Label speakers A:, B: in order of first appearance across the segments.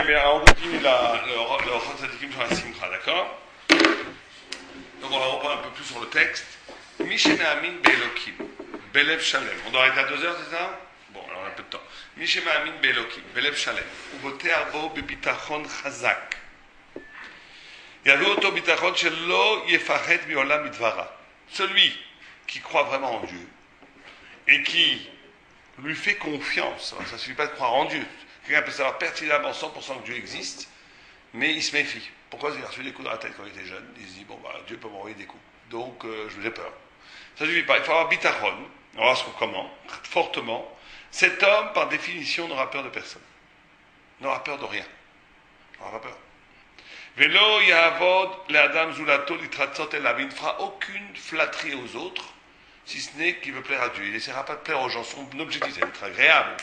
A: bien, on continue le Rachot Tzadikim sur la Simcha, d'accord? Donc on va reprendre un peu plus sur le texte. Mishe Me'amin Be'elokim, Belev Shalem. On doit arrêter à 2 heures, c'est ça? Bon, alors on a un peu de temps. Mishe Me'amin Be'elokim, Belev Shalem. Ubote arbo bebitachon chazak. Yavu oto bitachon shelo yefachet mi'olam midvara. Celui qui croit vraiment en Dieu et qui lui fait confiance. Alors, ça ne suffit pas de croire en Dieu. Quelqu'un peut savoir pertinemment 100% que Dieu existe, mais il se méfie. Pourquoi? Il a reçu des coups dans la tête quand il était jeune. Il se dit, bon, Dieu peut m'envoyer des coups. Donc, j'ai peur. Ça ne suffit pas. Il faut avoir bitachon. On va voir comment, fortement. Cet homme, par définition, n'aura peur de personne. N'aura peur de rien. N'aura pas peur. Velo yavod le'adam zulato litratzot elav. Il ne fera aucune flatterie aux autres, si ce n'est qu'il veut plaire à Dieu. Il n'essaiera pas de plaire aux gens. Son objectif, c'est d'être agréable,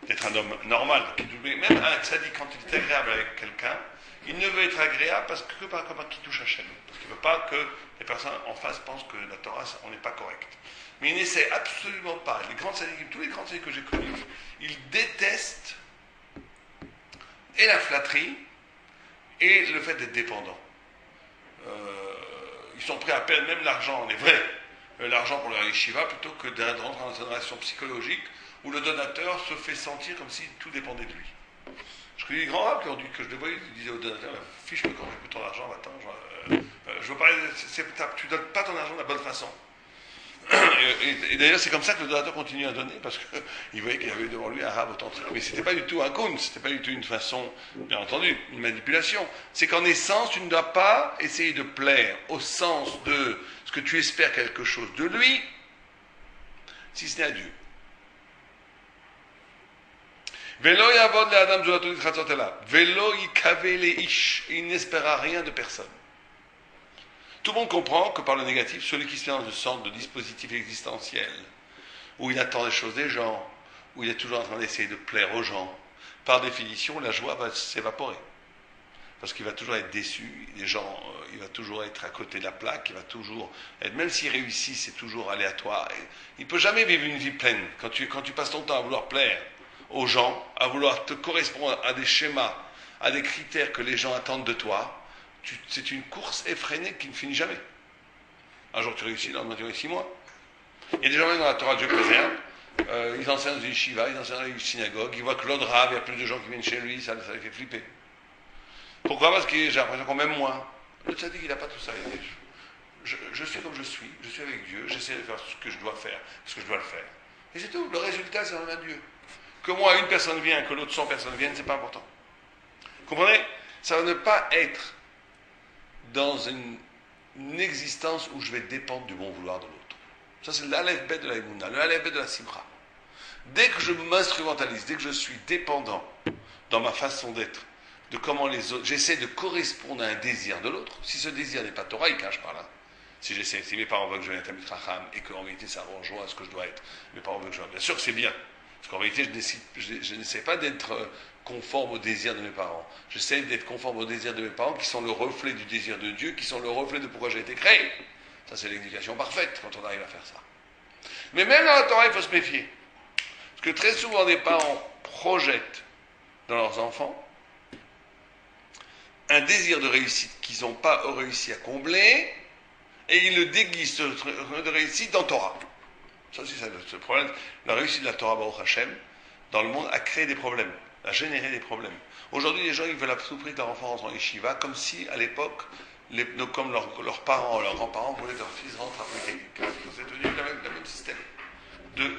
A: d'être un homme normal. Même un tzaddik, quand il est agréable avec quelqu'un, il ne veut être agréable parce que par rapport qui touche Hachem. Parce qu'il ne veut pas que les personnes en face pensent que la Torah, on n'est pas correct. Mais il n'essaie absolument pas. Les grands tzaddikim, tous les grands tzaddikim que j'ai connus, ils détestent et la flatterie et le fait d'être dépendant. Ils sont prêts à perdre même l'argent, les vrais, l'argent pour leur yeshiva, plutôt que de rentrer dans une relation psychologique où le donateur se fait sentir comme si tout dépendait de lui. Je connais des grands rabbins qui ont dit que je les voyais, ils disaient au donateur, fiche-le quand je veux ton argent, attends, je veux parler, tu ne donnes pas ton argent de la bonne façon. Et d'ailleurs, c'est comme ça que le donateur continue à donner, parce qu'il voyait qu'il y avait devant lui un rab authentique. Mais ce n'était pas du tout un koun, ce n'était pas du tout une façon, bien entendu, une manipulation. C'est qu'en essence, tu ne dois pas essayer de plaire au sens de ce que tu espères quelque chose de lui, si ce n'est à Dieu. Velo yavod le'adam zulato litratzot elav. Velo yikave le'ish. Il n'espéra rien de personne. Tout le monde comprend que par le négatif, celui qui se met dans une sorte de dispositif existentiel, où il attend des choses des gens, où il est toujours en train d'essayer de plaire aux gens, par définition, la joie va s'évaporer. Parce qu'il va toujours être déçu, les gens, il va toujours être à côté de la plaque, il va toujours être, même s'il réussit, c'est toujours aléatoire. Il ne peut jamais vivre une vie pleine. Quand tu passes ton temps à vouloir plaire aux gens, à vouloir te correspondre à des schémas, à des critères que les gens attendent de toi, c'est une course effrénée qui ne finit jamais. Un jour tu réussis, le lendemain tu réussis moins. Il y a des gens même dans la Torah, Dieu préserve, ils enseignent dans une yeshiva, ils enseignent dans une synagogue, ils voient que l'autre rave, il y a plus de gens qui viennent chez lui, ça les fait flipper. Pourquoi? Parce que j'ai l'impression qu'on m'aime moins. Le tzaddik, il n'a pas tout ça. Il dit, je suis comme je suis avec Dieu, j'essaie de faire ce que je dois faire, parce que je dois le faire. Et c'est tout, le résultat c'est dans la main de Dieu. Que moi, une personne vienne, que l'autre 100 personnes viennent, c'est pas important. Vous comprenez? Ça va ne pas être dans une existence où je vais dépendre du bon vouloir de l'autre. Ça, c'est l'Aleph-Bet de la Emouna, le Aleph-Bet de la Simcha. Dès que je m'instrumentalise, dès que je suis dépendant dans ma façon d'être, de comment les autres, j'essaie de correspondre à un désir de l'autre. Si ce désir n'est pas Torah, il cache par là. Si mes parents veulent que je vienne être un Mitracham et qu'en réalité ça rejoint à ce que je dois être, mes parents veulent que je vienne. Bien sûr que c'est bien. Parce qu'en réalité, je n'essaie pas d'être conforme aux désirs de mes parents. J'essaie d'être conforme aux désirs de mes parents qui sont le reflet du désir de Dieu, qui sont le reflet de pourquoi j'ai été créé. Ça, c'est l'éducation parfaite quand on arrive à faire ça. Mais même dans la Torah, il faut se méfier. Parce que très souvent, des parents projettent dans leurs enfants un désir de réussite qu'ils n'ont pas réussi à combler et ils le déguisent de réussite dans Torah. Ça, c'est ça, le problème. La réussite de la Torah, Baruch Hashem, dans le monde, a créé des problèmes, a généré des problèmes. Aujourd'hui, les gens, ils veulent à tout prix que leur enfant rentre en yeshiva, comme si, à l'époque, comme leurs parents, leurs grands-parents voulaient que leur fils rentre après quelqu'un. C'est devenu le même système de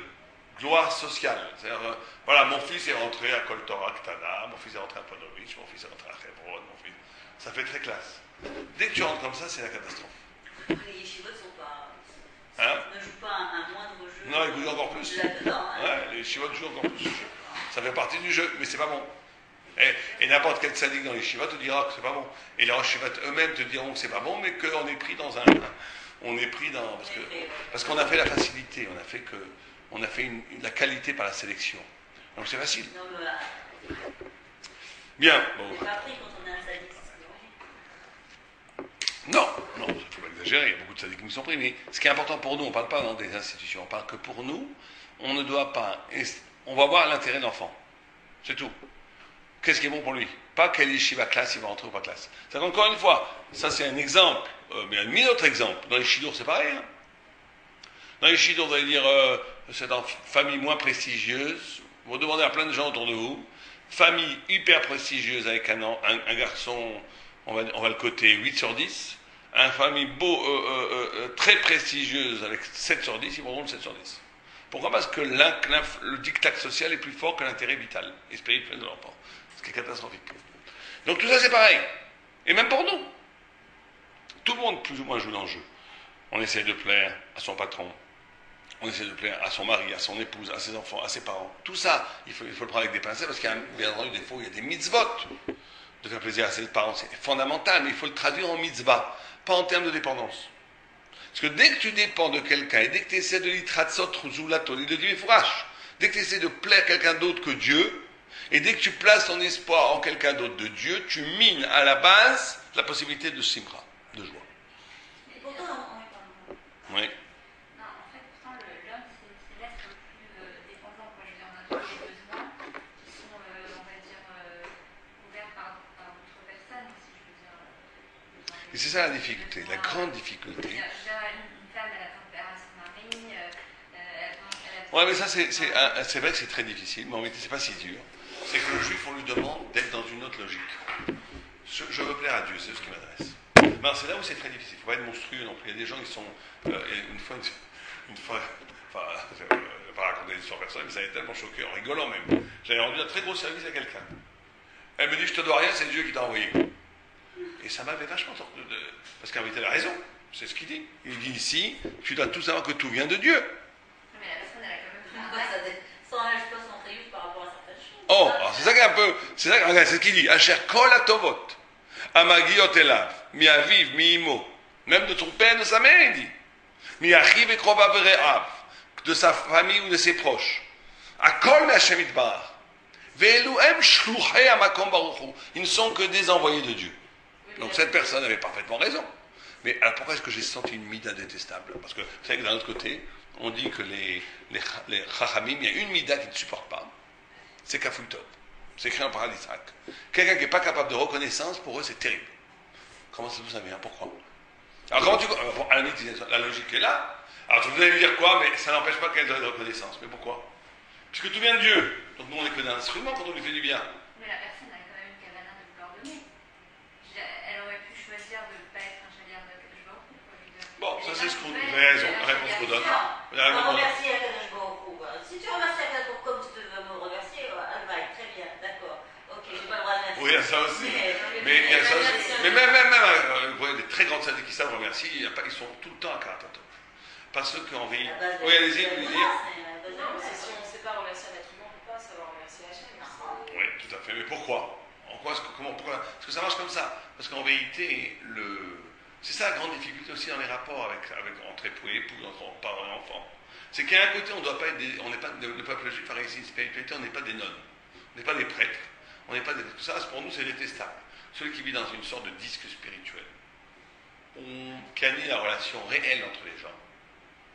A: gloire sociale. C'est-à-dire, voilà, mon fils est rentré à Kol Torah Ktana, mon fils est rentré à Ponovitch, mon fils est rentré à Hebron, ça fait très classe. Dès que tu rentres comme ça, c'est la catastrophe.
B: Les yeshivot sont pas...
A: Hein?
B: ne jouent pas un moindre jeu.
A: Non, ils jouent encore plus.
B: Là-dedans, hein.
A: Ouais, les yeshivot jouent encore plus. Ça fait partie du jeu, mais c'est pas bon. Et n'importe quel tzaddik dans les yeshivot te dira que c'est pas bon. Et les yeshivot eux-mêmes te diront que c'est pas bon, mais qu'on est pris dans un... On est pris dans... Parce qu'on a fait la facilité, on a fait la qualité par la sélection. Donc c'est facile.
B: Non, mais voilà.
A: Bien. Bon.
B: C'est pas pris quand on est un sadique.
A: Non, il ne faut pas exagérer, il y a beaucoup de tzadikim qui sont pris, mais ce qui est important pour nous, on ne parle pas des institutions, on parle que pour nous, on ne doit pas, on va voir l'intérêt de l'enfant, c'est tout. Qu'est-ce qui est bon pour lui? Pas quelle yeshiva classe il va entrer ou pas classe. C'est encore une fois, ça c'est un exemple, mais il y a mille autres exemples. Dans les chidours, c'est pareil. Hein. Dans les chidours, vous allez dire, c'est dans famille moins prestigieuse, vous demandez à plein de gens autour de vous, famille hyper prestigieuse avec un garçon, on va le coter 8 sur 10, une famille très prestigieuse avec 7 sur 10, ils vont le 7 sur 10. Pourquoi? Parce que le diktat social est plus fort que l'intérêt vital et spirituel de l'enfant. Ce qui est catastrophique. Donc tout ça c'est pareil. Et même pour nous. Tout le monde plus ou moins joue dans le jeu. On essaie de plaire à son patron. On essaie de plaire à son mari, à son épouse, à ses enfants, à ses parents. Tout ça, il faut le prendre avec des pincettes parce qu'il y a bien entendu des fois il y a des mitzvot. De faire plaisir à ses parents, c'est fondamental, mais il faut le traduire en mitzvah, pas en termes de dépendance. Parce que dès que tu dépends de quelqu'un, et dès que tu essaies de l'itratzot, zulato, de dire fourrache, dès que tu essaies de plaire quelqu'un d'autre que Dieu, et dès que tu places ton espoir en quelqu'un d'autre de Dieu, tu mines à la base la possibilité de simra, de joie.
B: Et pourtant,
A: Oui.
C: Non, en fait, pourtant, l'homme, c'est l'être le plus dépendant. Quoi. Je veux dire, on a tous les besoins qui sont, on va dire, ouverts par d'autres personnes, si je veux dire.
A: Et c'est ça la difficulté, la grande difficulté.
C: Une femme, elle attend à son mari,
A: Ouais, mais ça, c'est vrai que c'est très difficile, mais en réalité, c'est pas si dur. C'est que le juif, on lui demande d'être dans une autre logique. Je veux plaire à Dieu, c'est ce qui m'adresse. Non, c'est là où c'est très difficile. Il ne faut pas être monstrueux non plus. Il y a des gens qui sont. Une fois, enfin, je ne vais pas raconter l'histoire personnelle, mais ça m'a tellement choqué, en rigolant même. J'avais rendu un très gros service à quelqu'un. Elle me dit, je te dois rien, c'est Dieu qui t'a envoyé. Et ça m'avait vachement sorti de. Parce qu'en réalité, elle a raison. C'est ce qu'il dit. Il dit ici, tu dois tout savoir que tout vient de Dieu.
C: mais la personne, elle a quand même
B: pourquoi ça n'enlève pas son triumph par rapport à certaines choses?
A: Oh, alors c'est ça qui est un peu. C'est ça, regarde, c'est ce qu'il dit. Asher kol atovot. Amagiot elav. Mi aviv, mi imo. Même de son père, de sa mère, il dit. Mi achiv et krovav re'av. De sa famille ou de ses proches. Akol me Hashem itbarach. Ve'eluhem shluchei hamakom baruch hu. Ils ne sont que des envoyés de Dieu. Donc cette personne avait parfaitement raison. Mais alors pourquoi est-ce que j'ai senti une mida détestable? Parce que c'est vrai que d'un autre côté, on dit que les chachamim, il y a une mida qui ne supporte pas. C'est Kaful Tov. C'est écrit en paradis. Quelqu'un qui n'est pas capable de reconnaissance, pour eux, c'est terrible. Comment ça vient? Pourquoi? Alors, comment tu. Bon, à la limite, la logique est là. Alors, vous allez me dire quoi? Mais ça n'empêche pas qu'elle ait de reconnaissance. Mais pourquoi? Puisque tout vient de Dieu. Donc, nous, on n'est que d'un instrument quand on lui fait du bien.
C: Mais la personne a quand même une cavana de vouloir donner. Elle aurait pu choisir de ne pas être un chalier de quelque chose.
A: Bon, ça, c'est ce qu'on. Vous avez raison, la réponse qu'on donne.
B: On remercie Akadosh Baruch Hu. Si tu remercies Akadosh Baruch Hu comme tu veux me remercier, elle va être très bien, d'accord. Ok, j'ai pas le droit de remercier.
A: Oui, il y a ça aussi. Mais il y a ça aussi. Mais même, vous voyez, des très grandes syndicats qui savent remercier, ils sont tout le temps à Karatatov. Parce qu'en vérité. Oui, allez-y, vous voulez dire?
D: Non, c'est si on ne sait pas remercier un être humain, on ne peut pas savoir remercier Hachem.
A: Oui, tout à fait. Mais pourquoi? Pourquoi est-ce que ça marche comme ça? Parce qu'en vérité, c'est ça la grande difficulté aussi dans les rapports entre époux et époux, entre parents et enfants. C'est qu'à un côté, on doit pas être on n'est pas le peuple juif, par ici, spiritualité, on n'est pas des nonnes, on n'est pas des prêtres, on n'est pas des. Tout ça, pour nous, c'est détestable. Celui qui vit dans une sorte de disque spirituel, on canne la relation réelle entre les gens.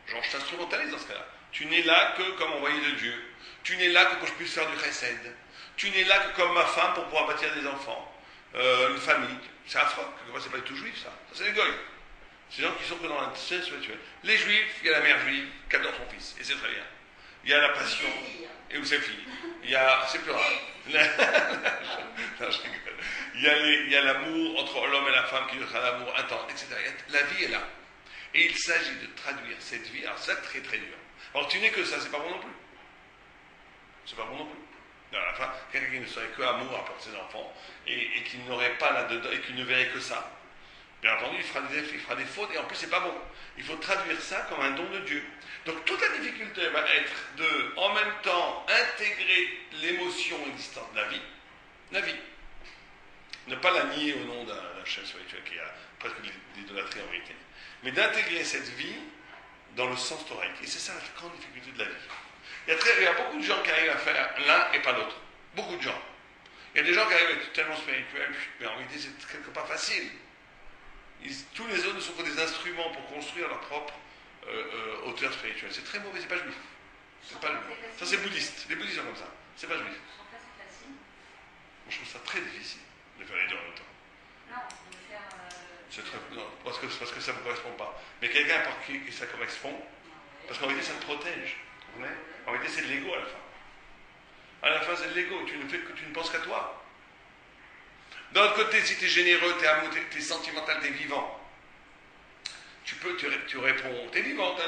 A: Genre, je t'instrumentalise dans ce cas-là. Tu n'es là que comme envoyé de Dieu. Tu n'es là que pour que je puisse faire du chesed. Tu n'es là que comme ma femme pour pouvoir bâtir des enfants. Une famille. C'est affreux. C'est pas du tout juif, ça. Ça, c'est des goy. C'est des gens qui sont que dans la scène spirituelle. Les juifs, il y a la mère juive qui adore son fils. Et c'est très bien. Il y a la passion. Et où c'est fille. Il y a. C'est plus rare. Non, je rigole. Il y a l'amour entre l'homme et la femme qui sera l'amour intense, etc. La vie est là. Et il s'agit de traduire cette vie. Alors, c'est très très dur. Alors, tu n'es que ça, c'est pas bon non plus. C'est pas bon non plus. À la fin, quelqu'un qui ne serait que amour pour ses enfants et qui n'aurait pas là-dedans et qui ne verrait que ça. Bien entendu, il fera des fautes et en plus, c'est pas bon. Il faut traduire ça comme un don de Dieu. Donc, toute la difficulté va être de, en même temps, intégrer l'émotion existante de la vie. Ne pas la nier au nom d'un chef spirituel qui a presque l'idolâtrie en vérité. Mais d'intégrer cette vie dans le sens thoraïque. Et c'est ça la grande difficulté de la vie. Il y a beaucoup de gens qui arrivent à faire l'un et pas l'autre. Beaucoup de gens. Il y a des gens qui arrivent à être tellement spirituels, mais en réalité c'est quelque part facile. Tous les autres ne sont que des instruments pour construire leur propre hauteur spirituelle. C'est très mauvais, c'est pas juif. C'est pas juif. Ça c'est bouddhiste. Les bouddhistes sont comme ça. C'est pas juif.
C: En fait, c'est facile.
A: Je trouve sera très difficile de faire les deux en même temps.
C: Non, de faire.
A: Non, parce que ça ne vous correspond pas. Mais quelqu'un par qui ça correspond, parce qu'en réalité, ça te protège. Vous comprenez? En réalité, c'est de l'ego à la fin. À la fin, c'est de l'ego. Tu ne penses qu'à toi. D'un autre côté, si tu es généreux, tu es amoureux, tu es sentimental, tu es vivant, tu réponds, tu es vivant. Moi,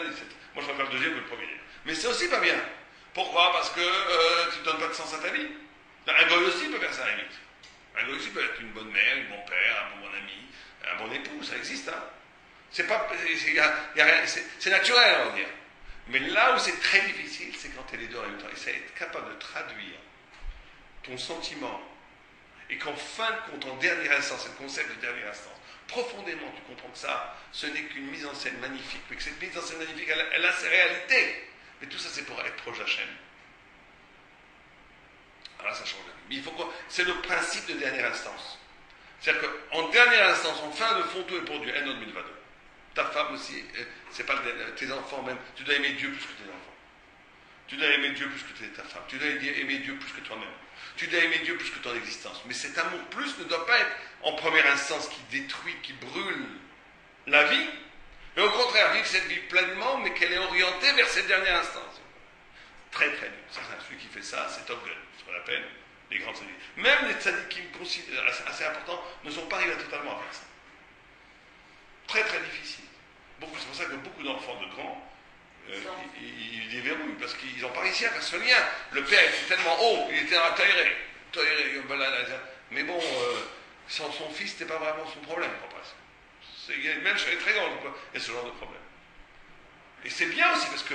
A: je préfère le deuxième que le premier. Mais c'est aussi pas bien. Pourquoi? Parce que tu ne donnes pas de sens à ta vie. Un goy aussi peut faire ça à la limite. Un goy aussi peut être une bonne mère, un bon père, un bon ami, un bon époux, ça existe. Hein. C'est naturel, on va dire. Mais là où c'est très difficile, c'est quand tu es les deux en même temps. Et c'est être capable de traduire ton sentiment. Et qu'en fin de compte, en dernière instance, c'est le concept de dernière instance, profondément tu comprends que ça, ce n'est qu'une mise en scène magnifique. Mais que cette mise en scène magnifique, elle a ses réalités. Mais tout ça, c'est pour être proche d'Hachem. Alors là, ça change la vie. Mais il faut quoi? C'est le principe de dernière instance. C'est-à-dire qu'en dernière instance, en fin de fond, tout est pour Dieu. Un autre milvado. Ta femme aussi, c'est pas tes enfants même. Tu dois aimer Dieu plus que tes enfants. Tu dois aimer Dieu plus que ta femme. Tu dois aimer Dieu plus que toi-même. Tu dois aimer Dieu plus que ton existence. Mais cet amour plus ne doit pas être en première instance qui détruit, qui brûle la vie. Mais au contraire, vivre cette vie pleinement, mais qu'elle est orientée vers cette dernière instance. Très très dur. Ça, c'est celui qui fait ça, c'est Top Gun, ce qu'on appelle les grands tzadikim. Même les tzadikim assez importants ne sont pas arrivés totalement à faire ça. Très très difficile. C'est pour ça que beaucoup d'enfants de grands, ils déverrouillent, parce qu'ils n'ont pas réussi à faire ce lien. Le père était tellement haut, il était toléré. Mais bon, sans son fils, c'était pas vraiment son problème, presque. Même chez les très grands, il y a ce genre de problème. Et c'est bien aussi, parce que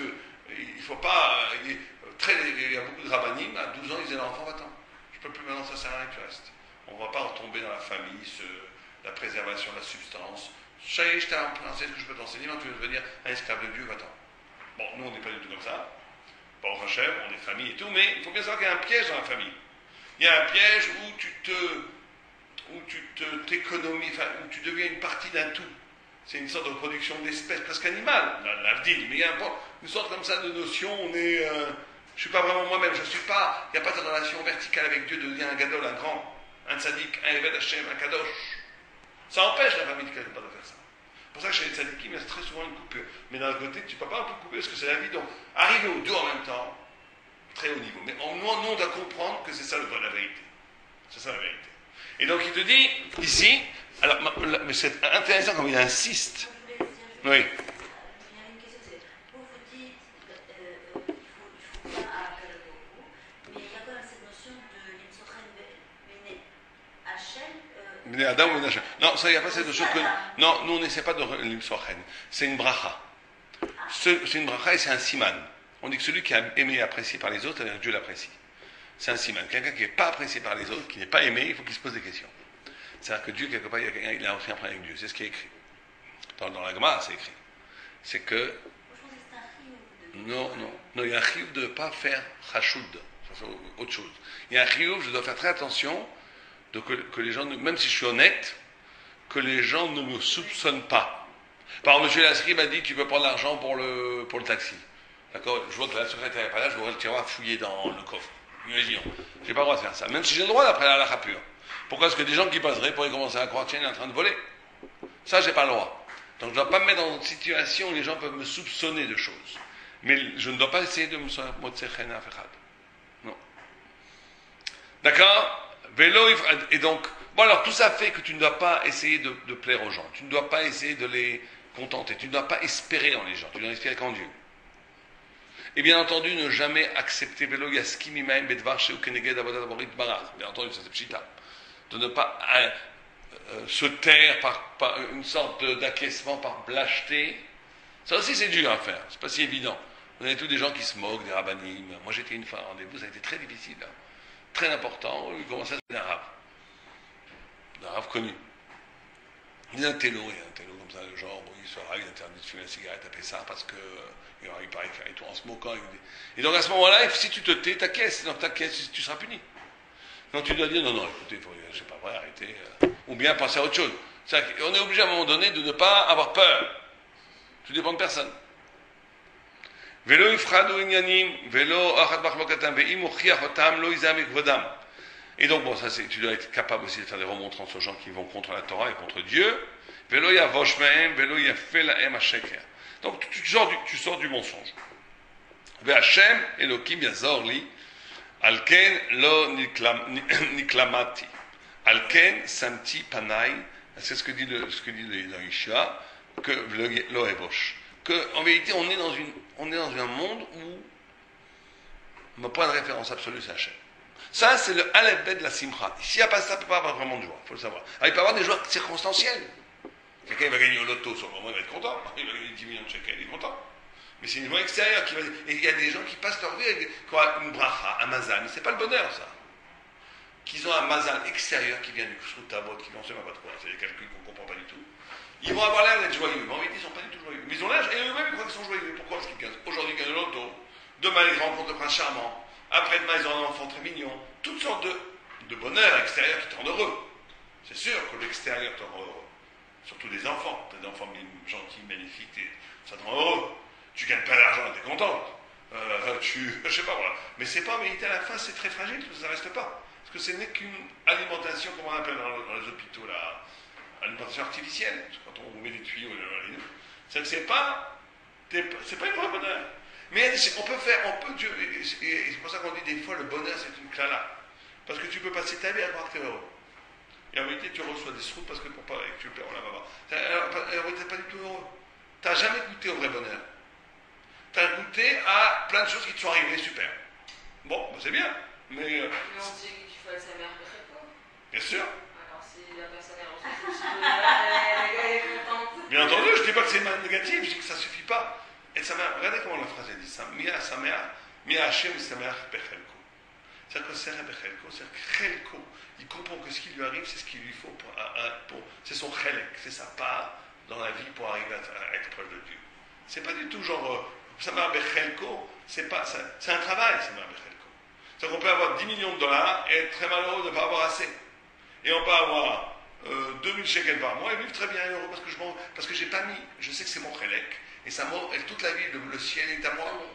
A: il ne faut pas. Il y a beaucoup de rabbinim, à 12 ans, ils disaient l'enfant, va-t'en. Je ne peux plus maintenant, ça sert à rien que tu restes. On ne va pas retomber dans la famille, la préservation de la substance. Ça y est, je t'ai enseigné ce que je peux t'enseigner, maintenant tu veux devenir un esclave de Dieu, va-t'en. Bon, nous, on n'est pas du tout comme ça. Pas au Hachem, on est famille et tout, mais il faut bien savoir qu'il y a un piège dans la famille. Il y a un piège où tu t'économies, où tu deviens une partie d'un tout. C'est une sorte de reproduction d'espèces, presque animale, l'avdil, mais il y a une sorte comme ça de notion, je ne suis pas vraiment moi-même, il n'y a pas de relation verticale avec Dieu de devenir un gadol, un grand, un tzaddik, un Eved Hashem, un kadosh. Ça empêche la famille quelque part de faire ça. C'est pour ça que chez les tzaddikim, il y a très souvent une coupure. Mais d'un autre côté, tu ne peux pas un peu couper, parce que c'est la vie, donc arriver aux deux en même temps, très haut niveau. Mais nous, on doit comprendre que c'est ça la vérité. C'est ça la vérité. Et donc il te dit, ici, alors, mais c'est intéressant comme il insiste. Oui.
B: Il y a une question, c'est, vous dites, il faut pas à mais il y a quand même cette notion de l'imsotren Bene Hachem.
A: Bene Adam ou Bene Hachem. Non, ça, il n'y a pas cette notion que. Non, nous, on n'essaie pas de l'imsotren. C'est une bracha. C'est une bracha et c'est un siman. On dit que celui qui est aimé et apprécié par les autres, c'est-à-dire Dieu l'apprécie. C'est un siman. Quelqu'un qui n'est pas apprécié par les autres, qui n'est pas aimé, il faut qu'il se pose des questions. C'est-à-dire que Dieu, quelque part, il a aussi un problème avec Dieu. C'est ce qui est écrit. Dans la Gemara, c'est écrit. C'est que. Non, il y a un chiyuv de ne pas faire chashoud. Ça, c'est autre chose. Il y a un chiyuv, je dois faire très attention, que les gens, même si je suis honnête, que les gens ne me soupçonnent pas. Par exemple, M. Lasri m'a dit tu peux prendre l'argent pour le taxi. D'accord? Je vois que la secrétaire n'est pas là, je vois le tiroir fouillé dans le coffre. Imaginons. Je n'ai pas le droit de faire ça. Même si j'ai le droit d'après la halakha pure. Pourquoi est-ce que des gens qui passeraient pourraient commencer à croire qu'il est en train de voler? Ça, je n'ai pas le droit. Donc, je ne dois pas me mettre dans une situation où les gens peuvent me soupçonner de choses. Mais je ne dois pas essayer de me motsechen afechad. Non. D'accord? Et donc, bon, alors tout ça fait que tu ne dois pas essayer de plaire aux gens. Tu ne dois pas essayer de les contenter. Tu ne dois pas espérer dans les gens. Tu dois espérer qu'en Dieu. Et bien entendu, ne jamais accepter Velo Yaskim Imaim Bedvar Sheu Keneged Avodat Borit Barat. Bien entendu, ça c'est pshita. De ne pas se taire par une sorte d'acquiescement, par lâcheté. Ça aussi, c'est dur à faire. C'est pas si évident. Vous avez tous des gens qui se moquent, des rabbinim. Moi, j'étais une fois à rendez-vous, ça a été très difficile. Hein. Très important. Il commençait à se faire un arabe connu. Il y a un télo comme ça, le genre, bon, il sera, il interdit de fumer la cigarette à Pessah parce que il paraît faire et tout en se moquant. Et donc à ce moment-là, si tu te tais, t'acquiesces. Donc t'acquiesces, tu seras puni. Donc tu dois dire non, écoutez, c'est pas vrai, arrêtez. Ou bien penser à autre chose. On est obligé à un moment donné de ne pas avoir peur. Tout dépend de personne. Velo ifradu inyanim, velo achat bachlokatam, ve'im uchiach otam lo izam ikvodam. Et donc, bon, ça, tu dois être capable aussi de faire des remontrances aux gens qui vont contre la Torah et contre Dieu. Velo yavosh mehem, velo yafeh lahem hasheker. Donc, tu sors du mensonge. Ve'Hashem Elokim yazor li, alken lo niklamati, alken samti panai. C'est ce que dit le Isha, que lo evosh. Que, en vérité, on est dans un monde où mon point de référence absolu, c'est Hachem. Ça, c'est le Aleph-Bet de la Simcha. S'il n'y a pas ça, il ne peut pas avoir vraiment de joie, il faut le savoir. Alors, il peut y avoir des joies circonstancielles. Quelqu'un va gagner au loto, sur le moment, il va être content. Il va gagner 10 millions de shekels, il est content. Mais c'est une joie extérieure qui va. Et il y a des gens qui passent leur vie avec une bracha, un mazal. Mais ce n'est pas le bonheur, ça. Qu'ils ont un mazal extérieur qui vient du Ksrutabot, qui n'en sait pas trop. C'est des calculs qu'on ne comprend pas du tout. Ils vont avoir l'air d'être joyeux. Mais en réalité, ils ne sont pas du tout joyeux. Mais ils ont l'air, et eux-mêmes, ils croient qu'ils sont joyeux. Pourquoi? Parce qu'ils gagnent. Aujourd'hui, ils gagnent au loto. Demain, ils rencontrent le prince charmant. Après-demain, ils ont un enfant très mignon. Toutes sortes de bonheur extérieur qui te rendent heureux. C'est sûr que l'extérieur te rend heureux. Surtout des enfants. Tu as des enfants gentils, magnifiques, ça te rend heureux. Tu gagnes pas d'argent, tu es content. Je sais pas, voilà. Mais c'est pas, en vérité, à la fin, c'est très fragile, ça reste pas. Parce que ce n'est qu'une alimentation, comme on appelle dans les hôpitaux, là, alimentation artificielle. Quand on met des tuyaux, c'est pas une vraie bonheur. Mais on peut, Dieu, et c'est pour ça qu'on dit des fois le bonheur c'est une clala. Parce que tu peux passer ta vie à croire que tu es heureux. Et en vérité, tu reçois des sous parce que pour pas que tu le perds, on la va voir. En vérité, tu n'es pas du tout heureux. Tu n'as jamais goûté au vrai bonheur. Tu as goûté à plein de choses qui te sont arrivées, super. Bon, ben c'est bien. Mais
D: on dit qu'il faut être sa mère très pauvre.
A: Bien sûr.
D: Alors si la personne est reçue, elle est contente.
A: Bien entendu, je ne dis pas que c'est négatif, je dis que ça ne suffit pas. Et sa mère, regardez comment la phrase est dit ça. Mia Hashem Sameach Bechelko. C'est-à-dire que c'est Bechelko, c'est Chelko. Il comprend que ce qui lui arrive, c'est ce qu'il lui faut c'est son Chelek, c'est sa part dans la vie pour arriver à être proche de Dieu. C'est pas du tout genre Sameach Bechelko, c'est un travail, Sameach Bechelko. C'est-à-dire qu'on peut avoir 10 millions de dollars et être très malheureux de ne pas avoir assez. Et on peut avoir 2000 shekels par mois et vivre très bien heureux parce que j'ai pas mis, je sais que c'est mon Chelek. Et ça toute la vie, le ciel est à moi.
B: Non, mais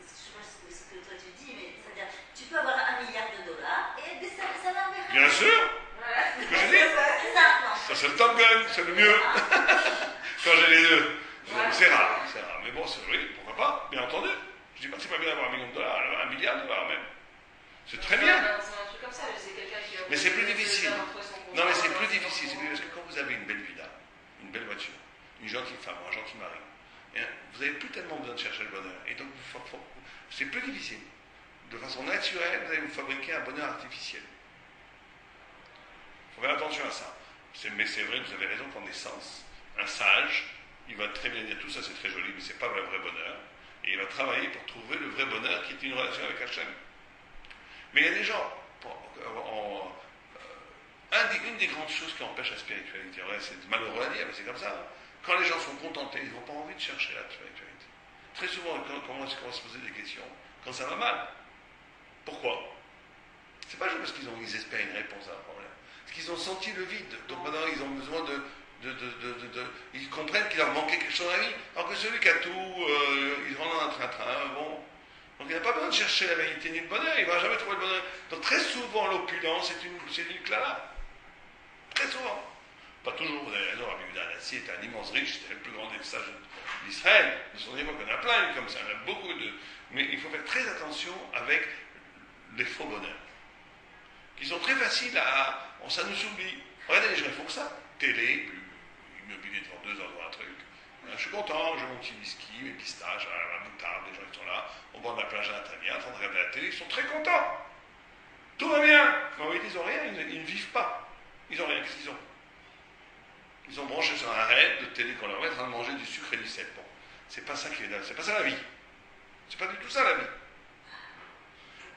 B: je sais pas ce que toi tu dis, mais c'est-à-dire, tu peux avoir $1 milliard et des salaires.
A: Bien sûr.
B: Ouais.
A: Ce que j'ai dit.
B: C'est ça, non.
A: Ça c'est le Top Gun, c'est le mieux. Quand j'ai les deux. Ouais. C'est rare. Mais bon, oui, pourquoi pas, bien entendu. Je dis pas que c'est pas bien d'avoir $1 million, $1 milliard même. C'est très bien.
D: C'est un truc comme ça, c'est quelqu'un qui.
A: Mais c'est plus difficile. Non, mais c'est plus difficile. C'est plus parce que quand vous avez une belle villa, une belle voiture, une gentille femme ou un gentil mari, vous n'avez plus tellement besoin de chercher le bonheur. Et donc, c'est plus difficile. De façon naturelle, vous allez vous fabriquer un bonheur artificiel. Il faut faire attention à ça. Mais c'est vrai, vous avez raison qu'en essence, un sage, il va très bien dire tout ça, c'est très joli, mais c'est pas le vrai bonheur. Et il va travailler pour trouver le vrai bonheur qui est une relation avec Hachem. Mais il y a des gens, une des grandes choses qui empêche la spiritualité, c'est malheureux à dire, mais c'est comme ça. Quand les gens sont contentés, ils n'ont pas envie de chercher la spiritualité. Très souvent, quand on commence à se poser des questions, quand ça va mal, pourquoi? C'est pas juste parce qu'ils espèrent une réponse à un problème. Parce qu'ils ont senti le vide. Donc maintenant, ils ont besoin ils comprennent qu'il leur manquait quelque chose dans la vie. Alors que celui qui a tout, il rentre dans un train-train, bon. Donc il n'a pas besoin de chercher la vérité ni le bonheur, il ne va jamais trouver le bonheur. Donc très souvent, l'opulence, c'est une clala. Très souvent. Pas toujours, vous avez raison, Rabbi Yehuda Hanassi était un immense riche, c'était le plus grand des sages d'Israël. De son époque, on a plein comme ça, on a beaucoup de. Mais il faut faire très attention avec les faux bonheurs. Qui sont très faciles ça nous oublie. Regardez les gens, ils font que ça. Télé, immobilier devant 2 ans devant un truc. Je suis content, j'ai mon petit whisky, mes pistaches, la moutarde, les gens ils sont là, au bord de la plage à Natania, en train de regarder la télé, ils sont très contents. Tout va bien. Mais en réalité, ils n'ont rien, ils ne vivent pas. Ils n'ont rien, qu'est-ce qu'ils ont? Ils ont branché sur un raid de télé qu'on leur met en train de manger du sucre et du sel. Bon, c'est pas ça qui est c'est pas ça la vie. C'est pas du tout ça la vie.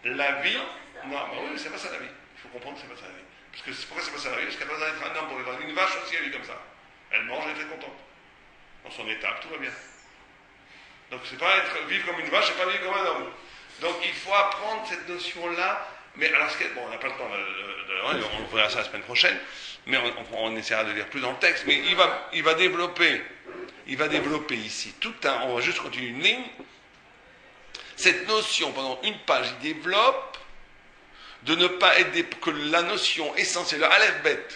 A: La vie, non, mais oui, c'est pas ça la vie. Il faut comprendre que c'est pas ça la vie. Parce que pourquoi c'est pas ça la vie? Parce qu'elle n'a pas besoin d'être un homme pour vivre. Une vache aussi, elle vit comme ça. Elle mange, elle est très contente. Dans son étape, tout va bien. Donc c'est pas vivre comme une vache, c'est pas vivre comme un homme. Donc il faut apprendre cette notion-là. Mais alors, on n'a pas le temps, on verra ça la semaine prochaine, mais on essaiera de lire plus dans le texte. Mais il va développer ici on va juste continuer une ligne. Cette notion, pendant une page, il développe de ne pas être que la notion essentielle, le aleph bet,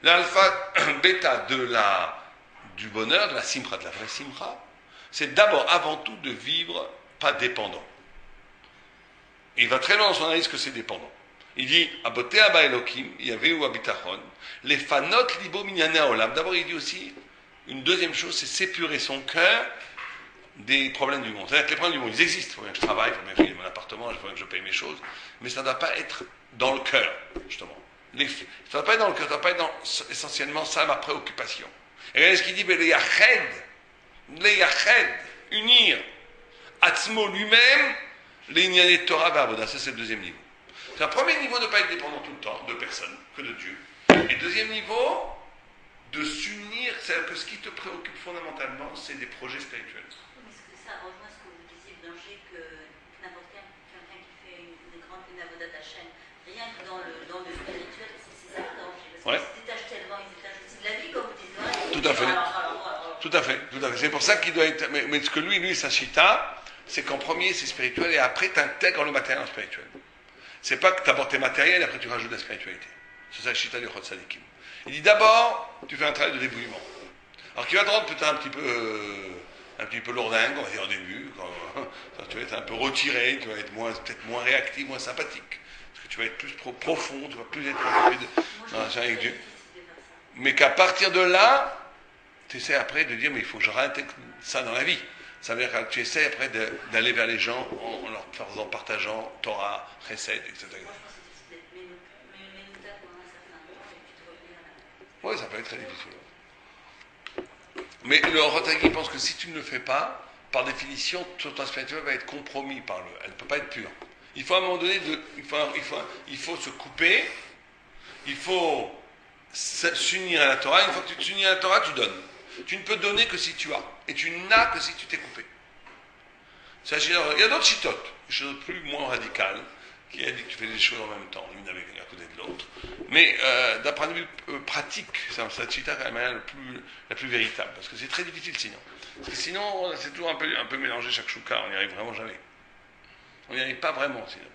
A: l'alpha bêta du bonheur, de la simra, de la vraie simra, c'est d'abord, avant tout, de vivre pas dépendant. Et il va très loin dans son analyse que c'est dépendant. Il dit, Aboté Abba Elohim, Yahvé ou Abitachon, les fanot libo minyane olam. D'abord, il dit aussi, une deuxième chose, c'est s'épurer son cœur des problèmes du monde. C'est-à-dire que les problèmes du monde, ils existent. Il faut bien que je travaille, il faut bien que je paye mon appartement, il faut bien que je paye mes choses. Mais ça ne doit pas être dans le cœur, justement. Ça ne doit pas être dans le cœur, ça ne doit pas être essentiellement ça ma préoccupation. Et regardez ce qu'il dit, les yached, unir, Atzmo lui-même, les Inyane Torah Vavoda. Ça, c'est le deuxième niveau. C'est un premier niveau de ne pas être dépendant tout le temps de personne, que de Dieu. Et deuxième niveau, de s'unir, c'est-à-dire que ce qui te préoccupe fondamentalement, c'est des projets spirituels.
B: Est-ce que ça rejoint ce que vous disiez, le danger que n'importe quelqu'un qui fait une grande Avodat Hashem, rien que dans le spirituel, c'est ça le danger. Parce qu'ils se détachent tellement, ils se détachent aussi de la vie, comme vous dites.
A: Tout à fait. Tout à fait, tout à fait. C'est pour ça qu'il doit être. Mais ce que lui, sa chita, c'est qu'en premier, c'est spirituel, et après, tu intègres le matériel en spirituel. C'est pas que tu apportes tes matériels et après tu rajoutes la spiritualité. C'est ça le chita du Chod Sadikim. Il dit d'abord, tu fais un travail de débrouillement. Alors qui va te rendre peut-être un petit peu lourdingue, on va dire au début, quand tu vas être un peu retiré, tu vas être peut-être moins réactif, moins sympathique. Parce que tu vas être plus profond, tu vas plus être avec Dieu. Mais qu'à partir de là, tu essaies après de dire, mais il faut que je réintègre ça dans la vie. Ça veut dire que tu essaies après d'aller vers les gens en leur faisant partageant Torah, Chesed, etc. Oui, ça peut être très difficile. Mais le Rotaki pense que si tu ne le fais pas, par définition, ton spirituel va être compromis par elle ne peut pas être pure. Il faut à un moment donné, il faut se couper, il faut s'unir à la Torah. Une fois que tu t'unis à la Torah, tu donnes. Tu ne peux donner que si tu as. Et tu n'as que si tu t'es coupé. Il y a d'autres chitotes, des choses moins radicales, qui a dit que tu fais des choses en même temps, l'une avec à côté de l'autre. Mais d'un point de vue pratique, c'est cette chita quand même la plus véritable. Parce que c'est très difficile sinon. Parce que sinon, c'est toujours un peu mélangé chaque chouka, on n'y arrive vraiment jamais. On n'y arrive pas vraiment sinon.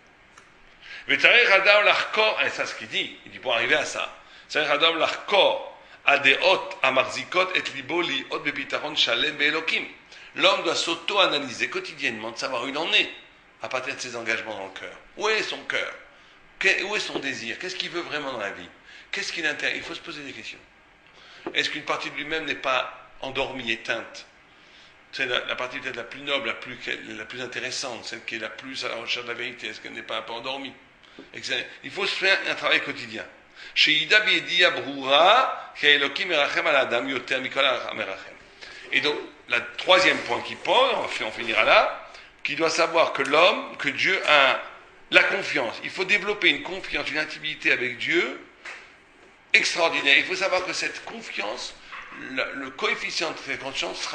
A: Mais Tarek Adam l'Arkor, et ça c'est ce qu'il dit, il dit pour arriver à ça. Tarek Adam l'Arkor. Adeot amarzikot et libo liot bepitaron shalem beelokim. L'homme doit s'auto-analyser quotidiennement, de savoir où il en est, à partir de ses engagements dans le cœur. Où est son cœur? Où est son désir? Qu'est-ce qu'il veut vraiment dans la vie? Qu'est-ce qui l'intéresse? Il faut se poser des questions. Est-ce qu'une partie de lui-même n'est pas endormie, éteinte? C'est la partie peut-être la plus noble, la plus intéressante, celle qui est la plus à la recherche de la vérité. Est-ce qu'elle n'est pas un peu endormie? Il faut se faire un travail quotidien. Et donc, le troisième point qu'il pose, on finira là, qu'il doit savoir que Dieu a la confiance. Il faut développer une confiance, une intimité avec Dieu extraordinaire. Il faut savoir que cette confiance, le coefficient de cette confiance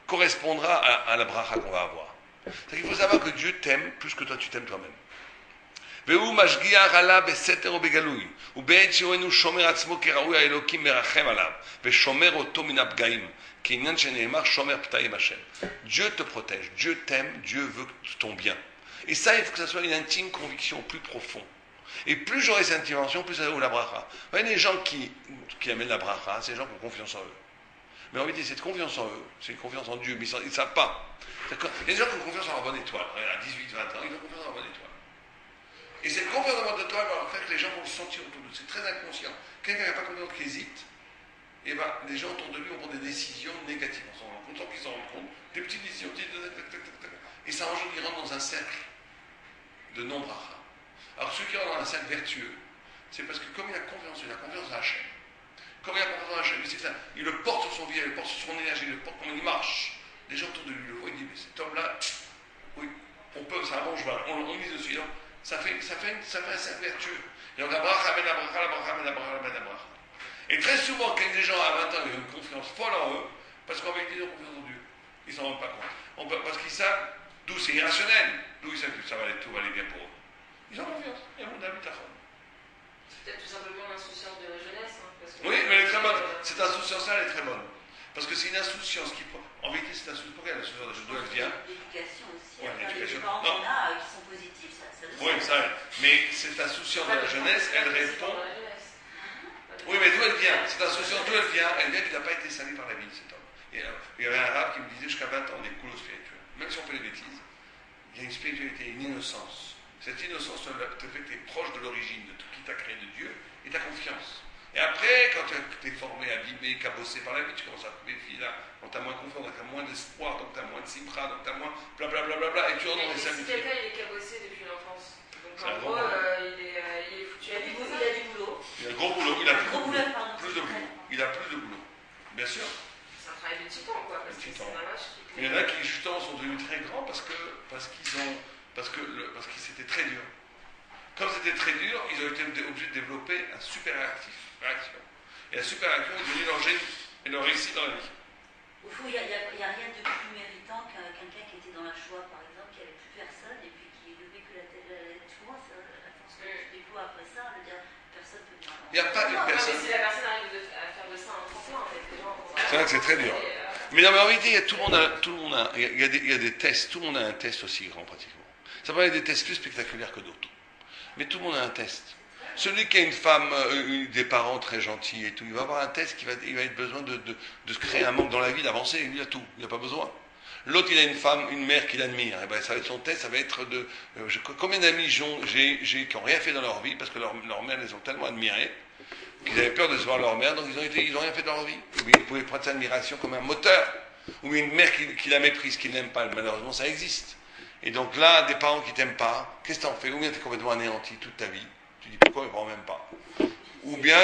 A: correspondra à la bracha qu'on va avoir. C'est-à-dire qu'il faut savoir que Dieu t'aime plus que toi tu t'aimes toi-même. והוא משגיח עליו בסתר ובגלוי, ובעת שהוא שומר עצמו כראוי האלוקים מרחם עליו, ושומר אותו מן הפגעים, כעניין שנאמר שומר פתאים השם. Dieu te protège, Dieu t'aime, Dieu veut ton bien. Et ça, il faut que ça soit une intime conviction au plus profond. Et plus j'aurai cette intervention, plus ça vaut la bracha. Vous voyez, les gens qui amènent la bracha, c'est les gens qui ont confiance en eux. Mais en réalité, cette confiance en eux, c'est une confiance en Dieu, mais ils ne savent pas. D'accord. Il y a des gens qui ont confiance en leur bonne étoile. À 18, 20 ans, ils ont confiance en leur bonne étoile. Et cette confiance en votre étoile va faire que les gens vont le sentir autour d'eux. C'est très inconscient. Quelqu'un qui n'a pas confiance, qui hésite, et ben, les gens autour de lui vont prendre des décisions négatives. On s'en rend compte, sans qu'ils s'en rendent compte. Des petites décisions, et ça engendre, ils rentrent dans un cercle de non-bracha. Alors ceux qui rentrent dans un cercle vertueux, c'est parce que comme il a confiance en Hachem. Comme il a confiance en Hachem, il le porte sur son visage, il le porte sur son énergie, il le porte comme il marche. Les gens autour de lui le voient, ils disent, mais cet homme-là, oui, c'est un bon cheval, on mise dessus. Donc, ça fait un cercle vertueux. Et on a bracha, ben la bracha. Et très souvent, quand les gens à 20 ans ils ont une confiance folle en eux, parce qu'en vérité, ils ont confiance en Dieu. Ils ne s'en rendent pas compte. Parce qu'ils savent d'où c'est irrationnel, d'où ils savent que tout va aller bien pour eux. Ils ont confiance. Il y a un d'habitation.
D: C'est peut-être tout simplement l'insouciance de la jeunesse. Parce que
A: oui, mais elle est très bonne. Cette insouciance-là, elle est très bonne. Parce que c'est une insouciance qui... En vérité, c'est insouciance. Pourquoi l'insouciance d'où elle vient?
B: L'éducation aussi.
A: Ouais,
B: Enfin,
A: l'éducation.
B: les parents
A: Non.
B: qu'on a qui sont positifs, ça le
A: Oui,
B: sait.
A: ça, mais cette insouciance de la jeunesse, elle répond... Oui, mais d'où elle vient? Cette insouciance, d'où elle vient? Elle vient qu'il n'a pas été sali par la vie, cet homme. Et alors, il y avait un arabe qui me disait jusqu'à 20 ans, des coulots spirituels. Même si on fait des bêtises, il y a une spiritualité, une innocence. Cette innocence te fait que tu es proche de l'origine, de tout qui t'a créé de Dieu, et ta confiance. Et après, quand tu es formé, abîmé, cabossé par la vie, tu commences à trouver des filles là, donc tu as moins confiance, donc tu as moins d'espoir, donc tu as moins de simra, donc tu as moins blablabla, et tu rentres dans les
D: Si
A: samedi.
D: quelqu'un il est cabossé depuis l'enfance, donc
A: C'est un
D: en
A: gros
D: gros,
A: problème.
D: il est foutu.
B: Il a du boulot.
A: Il a un gros boulot, il a
B: Un gros boulot, pardon.
A: plus de boulot. Il a plus de boulot. Bien sûr.
D: C'est un travail de titan, quoi, parce que c'est
A: Titan.
D: un vache qui...
A: Il y en a qui justement sont devenus très grands parce qu'ils c'était très dur. Comme c'était très dur, ils ont été obligés de développer un super réaction. Et la super réaction est devenue leur génie et leur réussite dans la vie.
B: Au fond, il n'y a rien de plus méritant qu'un quelqu'un qui était dans la Shoah, par exemple, qui n'avait plus personne, et puis qui ne vécu la tête. Tu vois, la force que tu déploies après ça, de dire personne ne peut venir.
A: Il n'y a pas une
D: Non, mais
A: personne.
D: si la personne arrive à faire de ça un tremplin, en fait, les gens...
A: C'est vrai que c'est très dur. Mais non, mais en réalité, il y a des tests, tout le monde a un test aussi grand pratiquement. Ça peut être des tests plus spectaculaires que d'autres. Mais tout le monde a un test. Celui qui a une femme, des parents très gentils et tout, il va avoir un test il va avoir besoin de se créer un manque dans la vie, d'avancer, il a tout, il n'a pas besoin. L'autre, il a une femme, une mère qu'il admire, et ben, ça va être son test, ça va être de... combien d'amis j'ai qui n'ont rien fait dans leur vie, parce que leur mère les ont tellement admirés, qu'ils avaient peur de se voir leur mère, donc ils n'ont rien fait dans leur vie. Ou bien ils pouvaient prendre cette admiration comme un moteur. Ou bien une mère qui la méprise, qui ne l'aime pas, malheureusement ça existe. Et donc là, des parents qui ne t'aiment pas, qu'est-ce que tu en fais? Ou bien tu es complètement anéanti toute ta vie. Tu dis pourquoi ils ne m'aiment pas? Ou bien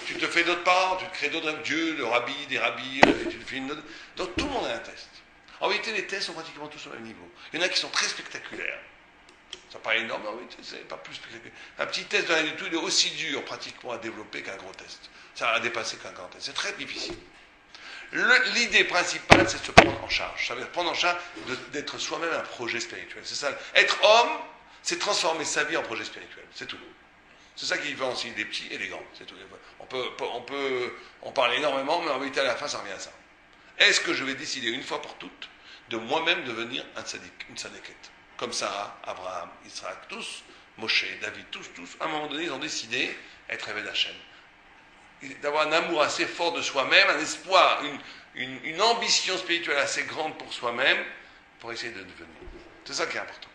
A: tu te fais d'autres parents, tu te crées d'autres Dieu, le rabbi, des rabbis, et tu te fais une autre... Donc tout le monde a un test. En vérité, les tests sont pratiquement tous au même niveau. Il y en a qui sont très spectaculaires. Ça paraît énorme, mais en vérité, c'est pas plus spectaculaire. Un petit test de rien du tout, il est aussi dur pratiquement à développer qu'un gros test. Ça a dépassé qu'un grand test. C'est très difficile. L'idée principale, c'est de se prendre en charge. Ça veut dire prendre en charge d'être soi-même un projet spirituel. C'est ça. Être homme, c'est transformer sa vie en projet spirituel. C'est tout. C'est ça qui différencie les petits et les grands. C'est tout. On peut en parler énormément, mais en vérité, à la fin, ça revient à ça. Est-ce que je vais décider une fois pour toutes de moi-même devenir un tzaddik, une tzadékette? Comme Sarah, Abraham, Israël, tous, Moshe, David, tous, à un moment donné, ils ont décidé d'être Eved Hashem. D'avoir un amour assez fort de soi-même, un espoir, une ambition spirituelle assez grande pour soi-même, pour essayer de devenir. C'est ça qui est important.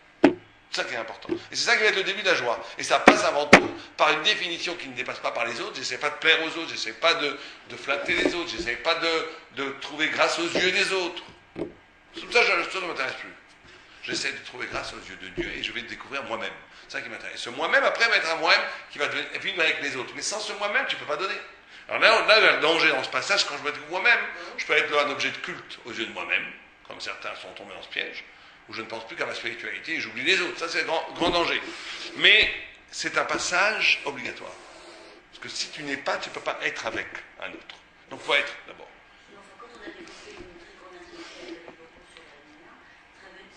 A: C'est ça qui est important. Et c'est ça qui va être le début de la joie. Et ça passe avant tout par une définition qui ne dépasse pas par les autres. J'essaie pas de plaire aux autres, j'essaie pas de flatter les autres, j'essaie pas de trouver grâce aux yeux des autres. Tout ça, ça ne m'intéresse plus. J'essaie de trouver grâce aux yeux de Dieu et je vais découvrir moi-même. C'est ça qui m'intéresse. Ce moi-même, après, va être un moi-même qui va vivre avec les autres. Mais sans ce moi-même, tu ne peux pas donner. Alors là, il y a le danger dans ce passage, quand je me découvre moi-même, je peux être un objet de culte aux yeux de moi-même, comme certains sont tombés dans ce piège, où je ne pense plus qu'à ma spiritualité et j'oublie les autres. Ça, c'est le grand danger. Mais c'est un passage obligatoire. Parce que si tu n'es pas, tu ne peux pas être avec un autre. Donc il faut être d'abord.
B: Sinon, quand on a développé une très grande intellectuelle beaucoup sur la lumière, très bonne,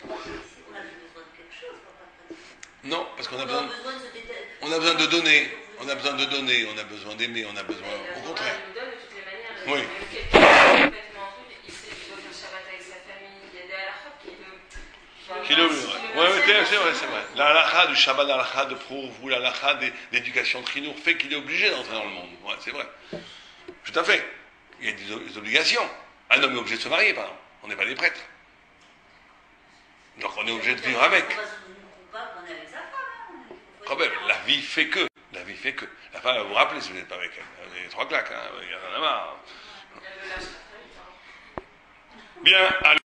B: je pense que c'est très difficile. On a besoin de quelque chose pour pas pratiquer.
A: Non, parce qu'on a
B: On
A: besoin,
B: a besoin de se détacher.
A: on a besoin de donner, on a besoin de donner, on a besoin d'aimer, on a besoin, au contraire.
D: Il nous donne de toutes les manières.
A: Oui.
D: Même quelqu'un qui est complètement truc, il sait qu'il doit faire le Shabbat avec sa famille, il y a des halachot qui le...
A: Qui le oui, c'est vrai, c'est vrai. La halakha du Shabbat, la halakha de Prouv, ou la halakha d'éducation de Trinour fait qu'il est obligé d'entrer dans le monde. Ouais, c'est vrai. Tout à fait. Il y a des obligations. Un homme est obligé de se marier, par exemple. On n'est pas des prêtres. Donc on est obligé de vivre avec.
B: On va se pas qu'on est avec sa femme.
A: Quand même, la vie fait que. La vie fait que. La femme va vous rappeler si vous n'êtes pas avec elle. Vous avez 3 claques, hein. Il y en a marre.
D: Elle le lâche très vite.
A: Bien, allez.